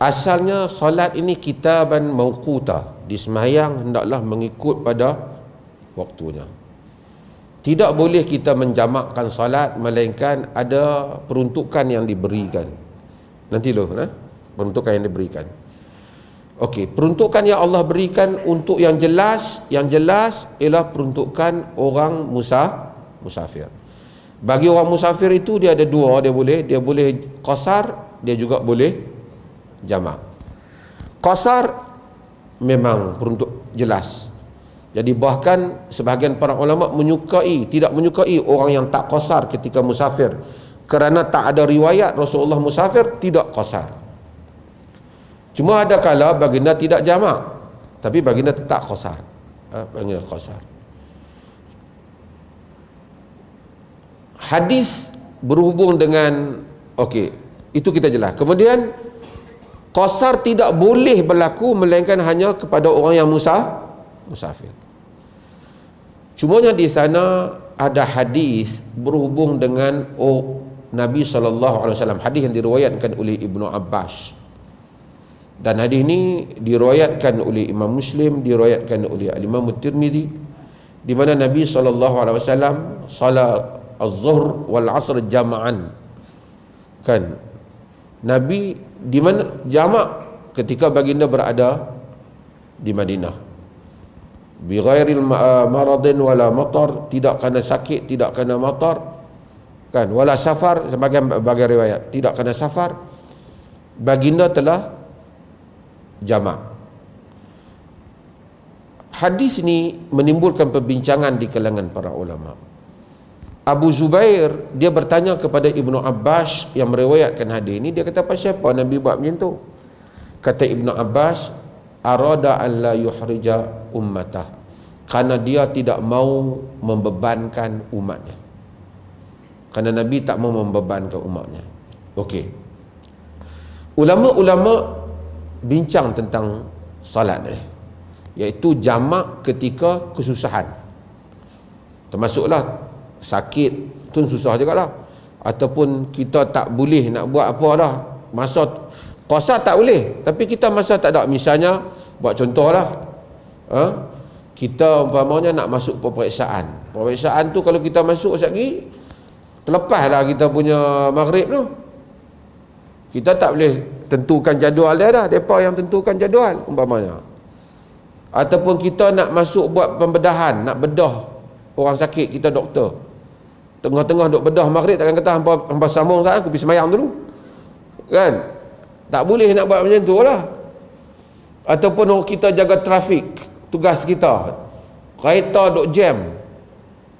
asalnya solat ini kitaban mauquta, di sembahyang hendaklah mengikut pada waktunya. Tidak boleh kita menjamakkan solat melainkan ada peruntukan yang diberikan. Nanti loh, peruntukan yang diberikan. Okey, peruntukan yang Allah berikan untuk yang jelas ialah peruntukan orang musafir. Bagi orang musafir itu dia ada dua, dia boleh qasar, dia juga boleh jamak. Qasar memang peruntuk jelas. Jadi bahkan sebahagian para ulama tidak menyukai orang yang tak qasar ketika musafir, kerana tak ada riwayat Rasulullah musafir tidak qasar. Cuma ada kala baginda tidak jamak, tapi baginda tetap qasar. Baginda qasar. Hadis berhubung dengan itu kita jelas. Kemudian qasar tidak boleh berlaku melainkan hanya kepada orang yang musafir. Cumanya di sana ada hadis berhubung dengan Nabi SAW, hadis yang diriwayatkan oleh Ibnu Abbas. Dan hadis ini diriwayatkan oleh Imam Muslim, diriwayatkan oleh Imam Tirmizi, di mana Nabi SAW salat az-zuhr wal asr jama'an. Kan? Nabi di mana jamak ketika baginda berada di Madinah. Bi ghairil maradin wala matar, tidak kena sakit, tidak kena matar. Kan? Wala safar, sebagian riwayat, tidak kena safar. Baginda telah jamak. Hadis ini menimbulkan perbincangan di kalangan para ulama. Abu Zubair dia bertanya kepada Ibnu Abbas yang meriwayatkan hadis ini, dia kata, pasal apa Nabi buat macam tu? Kata Ibnu Abbas, arada an la yuhrija ummatah, kerana dia tidak mau membebankan umatnya. Kerana Nabi tak mau membebankan umatnya. Okey. Ulama-ulama bincang tentang salat ni, iaitu jamak ketika kesusahan. Termasuklah sakit tu susah jugalah, ataupun kita tak boleh nak buat apa dah, masa qasar tak boleh, tapi kita masa tak ada, misalnya buat contohlah, kita umpamanya nak masuk peperiksaan tu, kalau kita masuk sekejap lagi terlepaslah kita punya maghrib tu, kita tak boleh tentukan jadual dia dah, mereka yang tentukan jadual umpamanya. Ataupun kita nak masuk buat pembedahan, nak bedah orang sakit, kita doktor, tengah-tengah duk bedah maghrib, takkan kata hampa sambung saat aku pergi semayang dulu, kan? Tak boleh nak buat macam tu lah. Ataupun kita jaga trafik, tugas kita, kereta duk jam,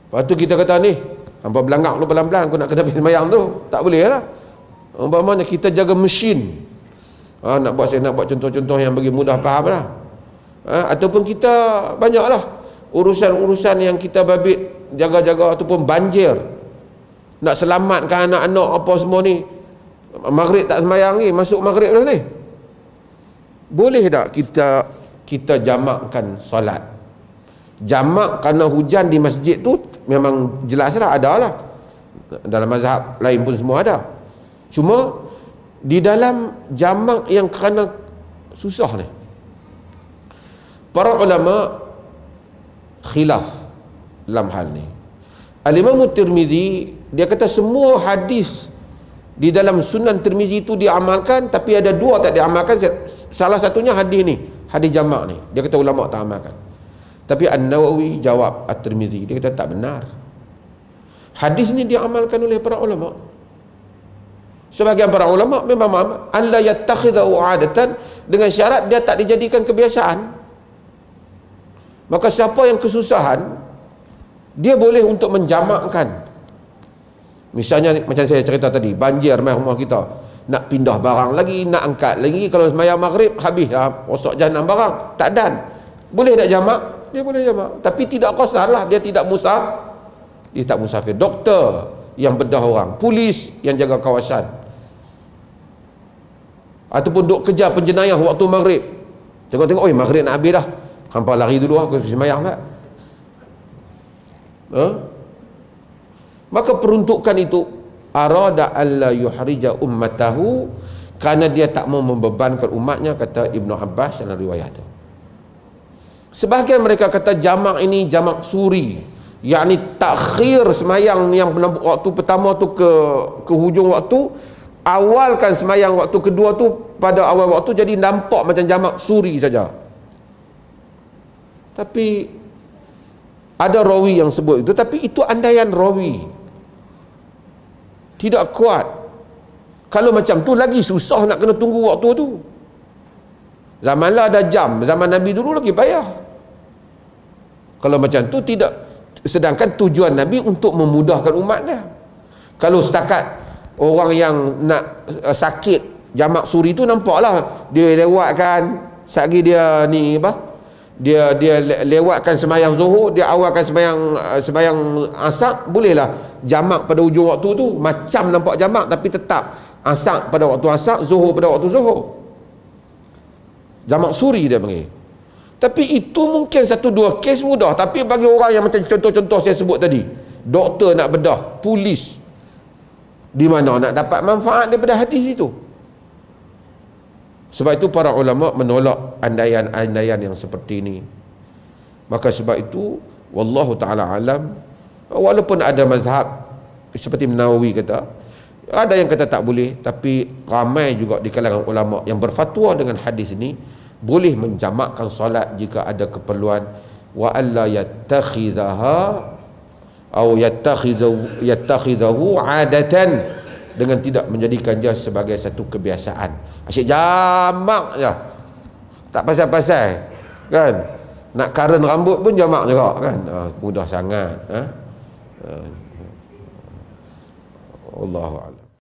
lepas tu kita kata ni hampa belangak lu pelan-pelan, aku nak kena pergi semayang tu, tak boleh lah. Umpamanya kita jaga mesin, nak buat contoh-contoh yang bagi mudah faham lah. Ataupun kita banyaklah urusan-urusan yang kita babit jaga-jaga, ataupun banjir, nak selamatkan anak-anak apa semua ni, maghrib tak semayang ni, masuk maghrib dah ni, boleh tak kita jamakkan solat? Jamak kerana hujan di masjid tu memang jelas lah, ada lah, dalam mazhab lain pun semua ada. Cuma di dalam jamak yang kerana susah ni, para ulama khilaf dalam hal ni. Al-Imam Tirmizi dia kata semua hadis di dalam Sunan Tirmizi itu diamalkan, tapi ada dua tak diamalkan. Salah satunya hadis ni, hadis jamak ni, dia kata ulama tak amalkan. Tapi An-Nawawi jawab At-Tirmizi, dia kata tak benar. Hadis ni diamalkan oleh para ulama. Sebagian para ulama memang alla yattakhidhu adatan, dengan syarat dia tak dijadikan kebiasaan. Maka siapa yang kesusahan, dia boleh untuk menjamakkan. Misalnya macam saya cerita tadi, banjir mai rumah kita, nak pindah barang lagi, nak angkat lagi, kalau sembahyang maghrib habis dah rosak jahanam barang, tak dan. Boleh tak jamak? Dia boleh jamak, tapi tidak qasar lah, dia tak musafir. Doktor yang bedah orang, polis yang jaga kawasan, ataupun duk kejar penjenayah waktu maghrib, tengok-tengok, oi maghrib nak habis dah, hampa lari dulu aku sembahyang tak. Maka peruntukan itu arada alla yuhrija ummatahu, kerana dia tak mau membebankan umatnya, kata Ibnu Abbas dalam riwayat itu. Sebahagian mereka kata jamak ini jamak suri, yakni takhir semayang yang waktu pertama tu ke hujung waktu, awalkan semayang waktu kedua tu pada awal waktu, jadi nampak macam jamak suri saja. Tapi ada rawi yang sebut itu, tapi itu andaian rawi, tidak kuat. Kalau macam tu lagi susah nak kena tunggu waktu tu. Zaman lah ada jam, zaman Nabi dulu lagi payah. Kalau macam tu tidak, sedangkan tujuan Nabi untuk memudahkan umat dia. Kalau setakat orang yang nak sakit jamak suri tu, nampaklah dia lewatkan, satgi dia ni apa, dia lewatkan semayang zuhur, dia awalkan semayang asar, bolehlah jamak pada hujung waktu tu, macam nampak jamak, tapi tetap asar pada waktu asar, zuhur pada waktu zuhur. Jamak suri dia panggil. Tapi itu mungkin satu dua kes mudah, tapi bagi orang yang macam contoh-contoh saya sebut tadi, doktor nak bedah, polis, di mana nak dapat manfaat daripada hadis itu? Sebab itu para ulama menolak andaian-andaian yang seperti ini. Maka sebab itu wallahu taala alam, walaupun ada mazhab seperti Nawawi kata, ada yang kata tak boleh, tapi ramai juga di kalangan ulama yang berfatwa dengan hadis ini boleh menjamakkan solat jika ada keperluan, wa alla yattakhidaha atau yattakhidahu adatan, dengan tidak menjadikan dia sebagai satu kebiasaan. Asyik jamak je, tak pasal-pasal kan. Nak karen rambut pun jamak juga kan. Mudah sangat. Allahu a'lam.